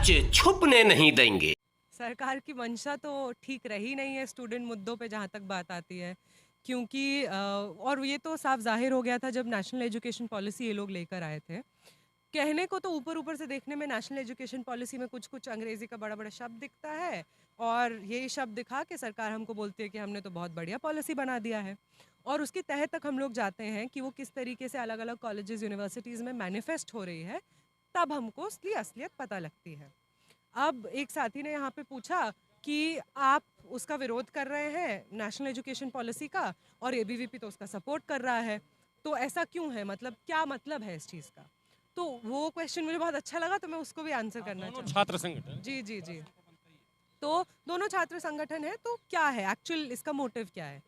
आज छुपने नहीं देंगे। सरकार की मंशा तो ठीक रही नहीं है स्टूडेंट मुद्दों पे जहाँ तक बात आती है, क्योंकि और ये तो साफ जाहिर हो गया था जब नेशनल एजुकेशन पॉलिसी ये लोग लेकर आए थे। कहने को तो ऊपर ऊपर से देखने में नेशनल एजुकेशन पॉलिसी में कुछ कुछ अंग्रेजी का बड़ा बड़ा शब्द दिखता है, और यही शब्द दिखा के सरकार हमको बोलती है कि हमने तो बहुत बढ़िया पॉलिसी बना दिया है। और उसकी तह तक हम लोग जाते हैं कि वो किस तरीके से अलग अलग कॉलेजेस यूनिवर्सिटीज़ में मैनिफेस्ट हो रही है, तब हमको उसकी असलियत पता लगती है। अब एक साथी ने यहाँ पे पूछा कि आप उसका विरोध कर रहे हैं नेशनल एजुकेशन पॉलिसी का, और एबीवीपी तो उसका सपोर्ट कर रहा है, तो ऐसा क्यों है, मतलब क्या मतलब है इस चीज़ का। तो वो क्वेश्चन मुझे बहुत अच्छा लगा, तो मैं उसको भी आंसर करना चाहूँगी। छात्र संगठन जी जी जी। तो दोनों छात्र संगठन है, तो क्या है एक्चुअल इसका मोटिव क्या है।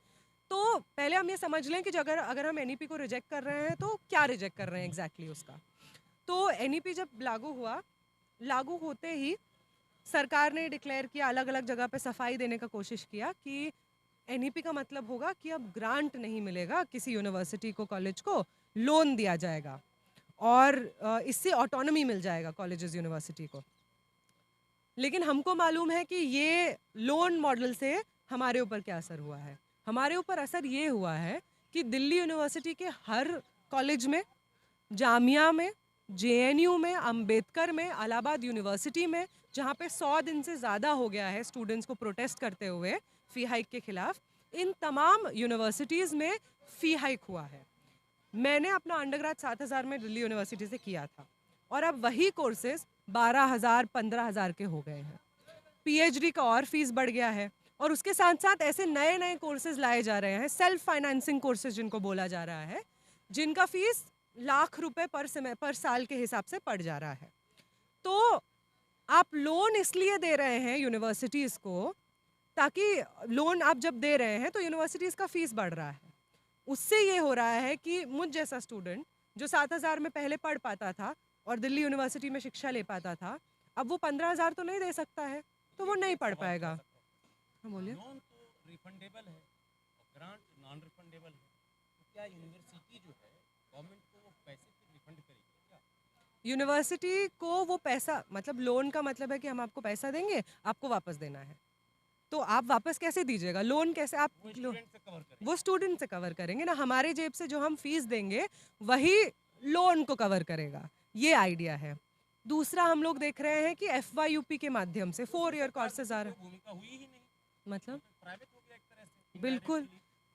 तो पहले हम ये समझ लें कि अगर अगर हम एनईपी को रिजेक्ट कर रहे हैं तो क्या रिजेक्ट कर रहे हैं एग्जैक्टली उसका। तो एनईपी जब लागू हुआ, लागू होते ही सरकार ने डिक्लेयर किया, अलग अलग जगह पे सफाई देने का कोशिश किया कि एनईपी का मतलब होगा कि अब ग्रांट नहीं मिलेगा किसी यूनिवर्सिटी को, कॉलेज को लोन दिया जाएगा, और इससे ऑटोनॉमी मिल जाएगा कॉलेजेस यूनिवर्सिटी को। लेकिन हमको मालूम है कि ये लोन मॉडल से हमारे ऊपर क्या असर हुआ है। हमारे ऊपर असर ये हुआ है कि दिल्ली यूनिवर्सिटी के हर कॉलेज में, जामिया में, जेएनयू में, अंबेडकर में, इलाहाबाद यूनिवर्सिटी में, जहाँ पे 100 दिन से ज़्यादा हो गया है स्टूडेंट्स को प्रोटेस्ट करते हुए फ़ी हाइक के खिलाफ, इन तमाम यूनिवर्सिटीज़ में फ़ी हाइक हुआ है। मैंने अपना अंडरग्रेड 7,000 में दिल्ली यूनिवर्सिटी से किया था, और अब वही कोर्सेज 12,000 15,000 के हो गए हैं। पीएचडी का और फीस बढ़ गया है, और उसके साथ साथ ऐसे नए नए कोर्सेज लाए जा रहे हैं, सेल्फ फाइनेंसिंग कोर्सेज जिनको बोला जा रहा है, जिनका फीस लाख रुपए पर साल के हिसाब से पड़ जा रहा है। तो आप लोन इसलिए दे रहे हैं यूनिवर्सिटीज़ को, ताकि लोन आप जब दे रहे हैं तो यूनिवर्सिटीज़ का फीस बढ़ रहा है। उससे ये हो रहा है कि मुझ जैसा स्टूडेंट जो 7,000 में पहले पढ़ पाता था और दिल्ली यूनिवर्सिटी में शिक्षा ले पाता था, अब वो 15,000 तो नहीं दे सकता है, तो वो नहीं पढ़ पाएगा। हाँ बोलिए। लोन तो रिफंडेबल है और ग्रांट नॉन रिफंडेबल है, तो क्या यूनिवर्सिटी जो है गवर्नमेंट को वो पैसे फिर रिफंड करेगी क्या? यूनिवर्सिटी को वो पैसा, मतलब लोन का मतलब है कि हम आपको पैसा देंगे, आपको वापस देना है, तो आप वापस कैसे दीजिएगा, लोन कैसे आप वो स्टूडेंट से कवर करेगी। वो स्टूडेंट से कवर करेंगे ना, हमारे जेब से जो हम फीस देंगे वही लोन को कवर करेगा, ये आइडिया है। दूसरा हम लोग देख रहे हैं कि FYUP के माध्यम से 4 ईयर कोर्सेज आ रहे हैं। भूमिका हुई ही नहीं, मतलब प्राइवेट हो गया एक तरह से। बिल्कुल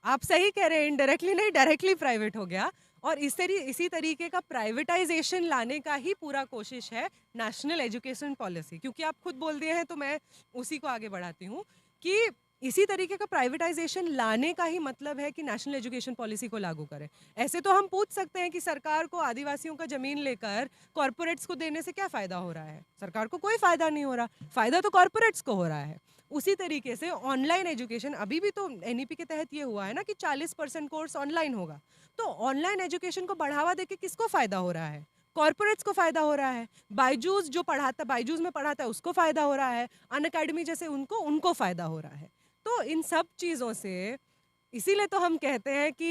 आप सही कह रहे हैं, इनडायरेक्टली नहीं डायरेक्टली प्राइवेट हो गया, और इसी तरीके का प्राइवेटाइजेशन लाने का ही पूरा कोशिश है नेशनल एजुकेशन पॉलिसी। क्योंकि आप खुद बोल दिए हैं तो मैं उसी को आगे बढ़ाती हूँ कि इसी तरीके का प्राइवेटाइजेशन लाने का ही मतलब है कि नेशनल एजुकेशन पॉलिसी को लागू करें। ऐसे तो हम पूछ सकते हैं कि सरकार को आदिवासियों का ज़मीन लेकर कॉरपोरेट्स को देने से क्या फ़ायदा हो रहा है। सरकार को कोई फ़ायदा नहीं हो रहा, फ़ायदा तो कॉरपोरेट्स को हो रहा है। उसी तरीके से ऑनलाइन एजुकेशन, अभी भी तो एनईपी के तहत ये हुआ है ना कि 40% कोर्स ऑनलाइन होगा, तो ऑनलाइन एजुकेशन को बढ़ावा देके किसको फ़ायदा हो रहा है, कॉरपोरेट्स को फ़ायदा हो रहा है। बायजूस जो पढ़ाता, बायजूस में पढ़ाता है उसको फ़ायदा हो रहा है, अनअकैडमी जैसे उनको फ़ायदा हो रहा है। तो इन सब चीज़ों से, इसीलिए तो हम कहते हैं कि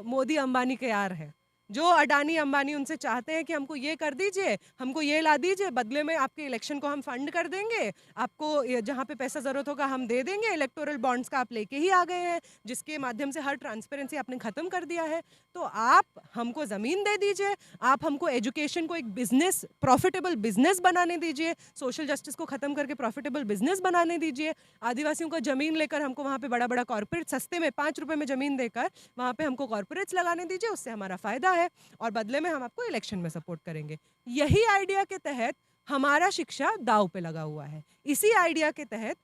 मोदी अंबानी के यार हैं। जो अडानी अंबानी उनसे चाहते हैं कि हमको ये कर दीजिए, हमको ये ला दीजिए, बदले में आपके इलेक्शन को हम फंड कर देंगे, आपको जहाँ पे पैसा ज़रूरत होगा हम दे देंगे, इलेक्टोरल बॉन्ड्स का आप लेके ही आ गए हैं, जिसके माध्यम से हर ट्रांसपेरेंसी आपने ख़त्म कर दिया है। तो आप हमको ज़मीन दे दीजिए, आप हमको एजुकेशन को एक बिजनेस, प्रॉफिटेबल बिजनेस बनाने दीजिए, सोशल जस्टिस को ख़त्म करके प्रॉफिटेबल बिजनेस बनाने दीजिए, आदिवासियों का ज़मीन लेकर हमको वहाँ पे बड़ा बड़ा कॉर्पोरेट सस्ते में 5 रुपये में ज़मीन देकर वहाँ पे हमको कॉर्पोरेट्स लगाने दीजिए, उससे हमारा फ़ायदा है, और बदले में हम आपको इलेक्शन में सपोर्ट करेंगे। यही आइडिया के तहत हमारा शिक्षा दाव पे लगा हुआ है। इसी आइडिया के तहत,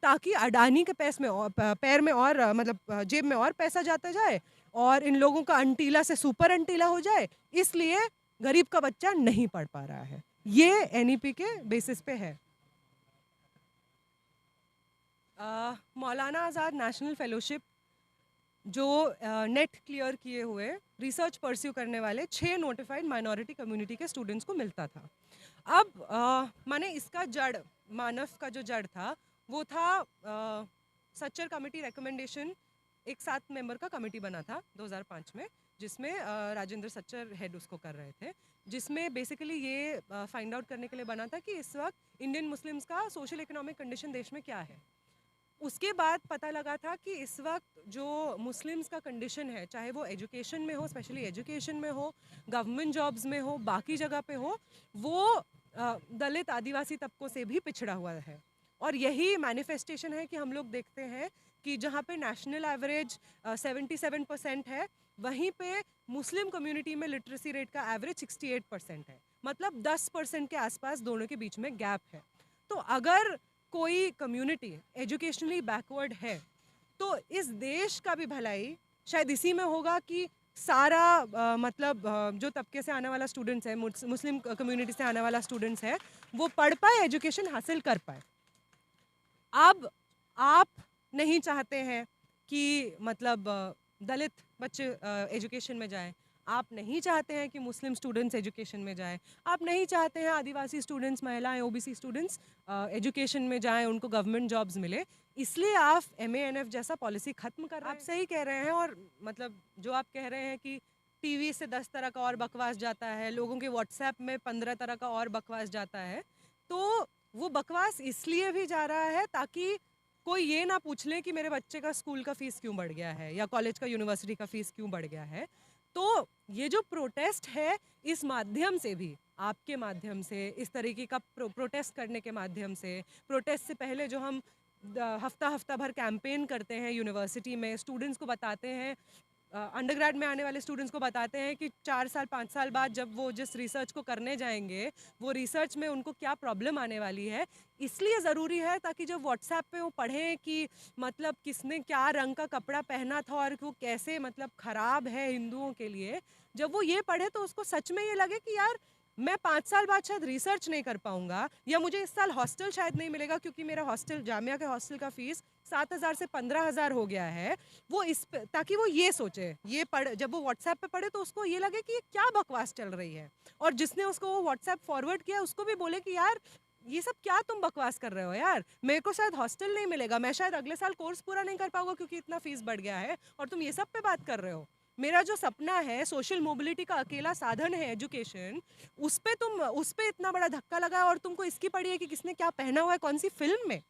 ताकि अडानी के पैर में और मतलब जेब में और पैसा जाता जाए, और इन लोगों का अंटीला से सुपर अंटीला हो जाए, इसलिए गरीब का बच्चा नहीं पढ़ पा रहा है। ये एनईपी के बेसिस पे है। मौलाना आज़ाद नेशनल फेलोशिप जो नेट क्लियर किए हुए रिसर्च परस्यू करने वाले 6 नोटिफाइड माइनॉरिटी कम्युनिटी के स्टूडेंट्स को मिलता था। अब माने इसका जड़, मानव का जो जड़ था वो था सच्चर कमेटी रिकमेंडेशन, एक 7 मेंबर का कमेटी बना था 2005 में, जिसमें राजेंद्र सच्चर हेड उसको कर रहे थे, जिसमें बेसिकली ये फाइंड आउट करने के लिए बना था कि इस वक्त इंडियन मुस्लिम्स का सोशल इकोनॉमिक कंडीशन देश में क्या है। उसके बाद पता लगा था कि इस वक्त जो मुस्लिम्स का कंडीशन है, चाहे वो एजुकेशन में हो, स्पेशली एजुकेशन में हो, गवर्नमेंट जॉब्स में हो, बाकी जगह पे हो, वो दलित आदिवासी तबकों से भी पिछड़ा हुआ है। और यही मैनिफेस्टेशन है कि हम लोग देखते हैं कि जहाँ पे नेशनल एवरेज 77% है, वहीं पे मुस्लिम कम्युनिटी में लिटरेसी रेट का एवरेज 68% है। मतलब 10% के आसपास दोनों के बीच में गैप है। तो अगर कोई कम्युनिटी एजुकेशनली बैकवर्ड है तो इस देश का भी भलाई शायद इसी में होगा कि सारा जो तबके से आने वाला स्टूडेंट्स है, मुस्लिम कम्युनिटी से आने वाला स्टूडेंट्स है, वो पढ़ पाए, एजुकेशन हासिल कर पाए। अब आप नहीं चाहते हैं कि दलित बच्चे एजुकेशन में जाएं, आप नहीं चाहते हैं कि मुस्लिम स्टूडेंट्स एजुकेशन में जाएं, आप नहीं चाहते हैं आदिवासी स्टूडेंट्स, महिलाएं, ओबीसी स्टूडेंट्स एजुकेशन में जाएं, उनको गवर्नमेंट जॉब्स मिले, इसलिए आप MANF जैसा पॉलिसी खत्म कर रहे हैं। आप सही कह रहे हैं। और जो आप कह रहे हैं कि टीवी से 10 तरह का और बकवास जाता है, लोगों के व्हाट्सएप में 15 तरह का और बकवास जाता है, तो वो बकवास इसलिए भी जा रहा है ताकि कोई ये ना पूछ ले कि मेरे बच्चे का स्कूल का फीस क्यों बढ़ गया है या कॉलेज का, यूनिवर्सिटी का फीस क्यों बढ़ गया है। तो ये जो प्रोटेस्ट है, इस माध्यम से भी, आपके माध्यम से, इस तरीके का प्रोटेस्ट करने के माध्यम से, प्रोटेस्ट से पहले जो हम हफ्ता भर कैंपेन करते हैं यूनिवर्सिटी में, स्टूडेंट्स को बताते हैं, अंडरग्रेड में आने वाले स्टूडेंट्स को बताते हैं कि 4 साल 5 साल बाद जब वो जिस रिसर्च को करने जाएंगे, वो रिसर्च में उनको क्या प्रॉब्लम आने वाली है, इसलिए ज़रूरी है ताकि जब व्हाट्सएप पे वो पढ़ें कि किसने क्या रंग का कपड़ा पहना था और वो कैसे ख़राब है हिंदुओं के लिए, जब वो ये पढ़े तो उसको सच में ये लगे कि यार मैं 5 साल बाद शायद रिसर्च नहीं कर पाऊंगा, या मुझे इस साल हॉस्टल शायद नहीं मिलेगा क्योंकि मेरा हॉस्टल, जामिया के हॉस्टल का फीस 7,000 से 15,000 हो गया है। वो ताकि वो ये सोचे, ये पढ़, जब वो व्हाट्सएप पे पढ़े तो उसको ये लगे कि ये क्या बकवास चल रही है, और जिसने उसको वो व्हाट्सएप फॉरवर्ड किया उसको भी बोले कि यार ये सब क्या तुम बकवास कर रहे हो यार, मेरे को शायद हॉस्टल नहीं मिलेगा, मैं शायद अगले साल कोर्स पूरा नहीं कर पाऊंगा क्योंकि इतना फीस बढ़ गया है, और तुम ये सब पे बात कर रहे हो। मेरा जो सपना है, सोशल मोबिलिटी का अकेला साधन है एजुकेशन, उस पे इतना बड़ा धक्का लगा और तुमको इसकी पड़ी है कि किसने क्या पहना हुआ है कौन सी फिल्म में।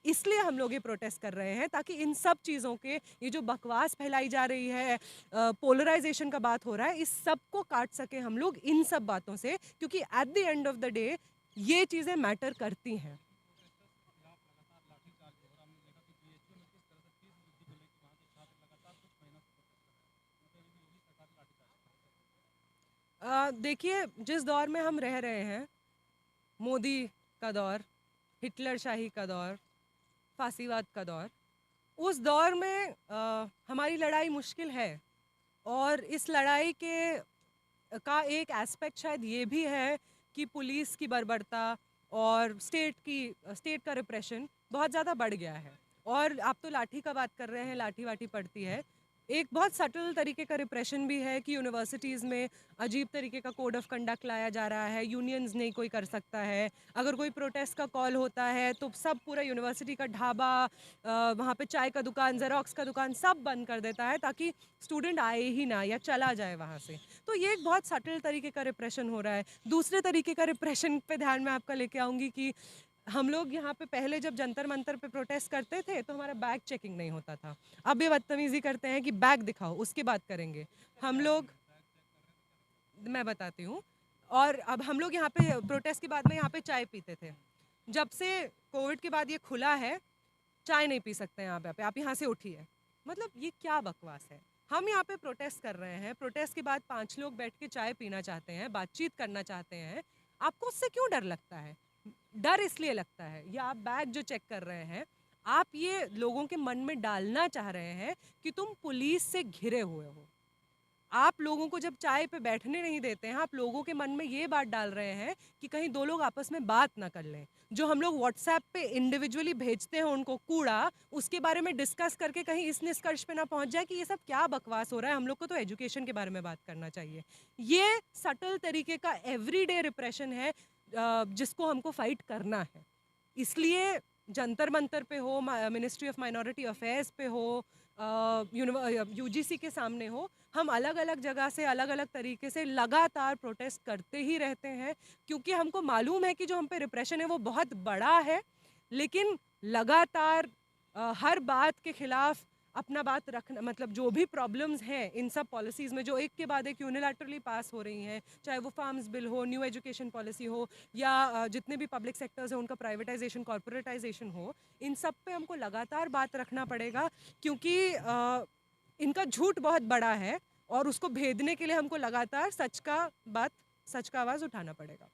इसलिए हम लोग ये प्रोटेस्ट कर रहे हैं ताकि इन सब चीज़ों के, ये जो बकवास फैलाई जा रही है, पोलराइजेशन का बात हो रहा है, इस सब को काट सके हम लोग इन सब बातों से, क्योंकि at the end of the day ये चीज़ें मैटर करती हैं। देखिए, जिस दौर में हम रह रहे हैं, मोदी का दौर, हिटलर शाही का दौर, फांसीवाद का दौर, उस दौर में हमारी लड़ाई मुश्किल है, और इस लड़ाई का एक एस्पेक्ट शायद ये भी है कि पुलिस की बर्बरता और स्टेट का रिप्रेशन बहुत ज़्यादा बढ़ गया है। और आप तो लाठी का बात कर रहे हैं, लाठी वाठी पड़ती है। एक बहुत सटल तरीके का रिप्रेशन भी है कि यूनिवर्सिटीज़ में अजीब तरीके का कोड ऑफ कंडक्ट लाया जा रहा है, यूनियंस नहीं कोई कर सकता है, अगर कोई प्रोटेस्ट का कॉल होता है तो सब पूरा यूनिवर्सिटी का ढाबा, वहाँ पे चाय का दुकान, जेरोक्स का दुकान सब बंद कर देता है ताकि स्टूडेंट आए ही ना या चला जाए वहाँ से। तो ये एक बहुत सटल तरीके का रिप्रेशन हो रहा है। दूसरे तरीके का रिप्रेशन पे ध्यान में आपका लेके आऊँगी कि हम लोग यहाँ पे पहले जब जंतर मंतर पे प्रोटेस्ट करते थे तो हमारा बैग चेकिंग नहीं होता था। अब ये बदतमीजी करते हैं कि बैग दिखाओ, उसके बाद करेंगे हम लोग। मैं बताती हूँ। और अब हम लोग यहाँ पे प्रोटेस्ट के बाद में यहाँ पे चाय पीते थे। जब से कोविड के बाद ये खुला है, चाय नहीं पी सकते हैं यहाँ पे, आप यहाँ से उठिए। ये क्या बकवास है। हम यहाँ पे प्रोटेस्ट कर रहे हैं, प्रोटेस्ट के बाद 5 लोग बैठ के चाय पीना चाहते हैं, बातचीत करना चाहते हैं, आपको उससे क्यों डर लगता है? डर इसलिए लगता है, या आप बैग जो चेक कर रहे हैं, आप ये लोगों के मन में डालना चाह रहे हैं कि तुम पुलिस से घिरे हुए हो। आप लोगों को जब चाय पे बैठने नहीं देते हैं, आप लोगों के मन में ये बात डाल रहे हैं कि कहीं 2 लोग आपस में बात ना कर लें। जो हम लोग व्हाट्सएप पे इंडिविजुअली भेजते हैं उनको कूड़ा, उसके बारे में डिस्कस करके कहीं इस निष्कर्ष पे ना पहुंच जाए कि ये सब क्या बकवास हो रहा है, हम लोग को तो एजुकेशन के बारे में बात करना चाहिए। ये सटल तरीके का एवरीडे रिप्रेशन है जिसको हमको फाइट करना है। इसलिए जंतर मंतर पे हो, मिनिस्ट्री ऑफ माइनॉरिटी अफेयर्स पे हो, यूजीसी के सामने हो, हम अलग अलग जगह से अलग अलग तरीके से लगातार प्रोटेस्ट करते ही रहते हैं, क्योंकि हमको मालूम है कि जो हम पे रिप्रेशन है वो बहुत बड़ा है। लेकिन लगातार हर बात के खिलाफ अपना बात रखना, मतलब जो भी प्रॉब्लम्स हैं इन सब पॉलिसीज़ में जो एक के बाद एक यूनिलैटरली पास हो रही हैं, चाहे वो फार्म्स बिल हो, न्यू एजुकेशन पॉलिसी हो, या जितने भी पब्लिक सेक्टर्स हैं उनका प्राइवेटाइजेशन, कॉर्पोरेटाइजेशन हो, इन सब पे हमको लगातार बात रखना पड़ेगा, क्योंकि इनका झूठ बहुत बड़ा है और उसको भेदने के लिए हमको लगातार सच का आवाज़ उठाना पड़ेगा।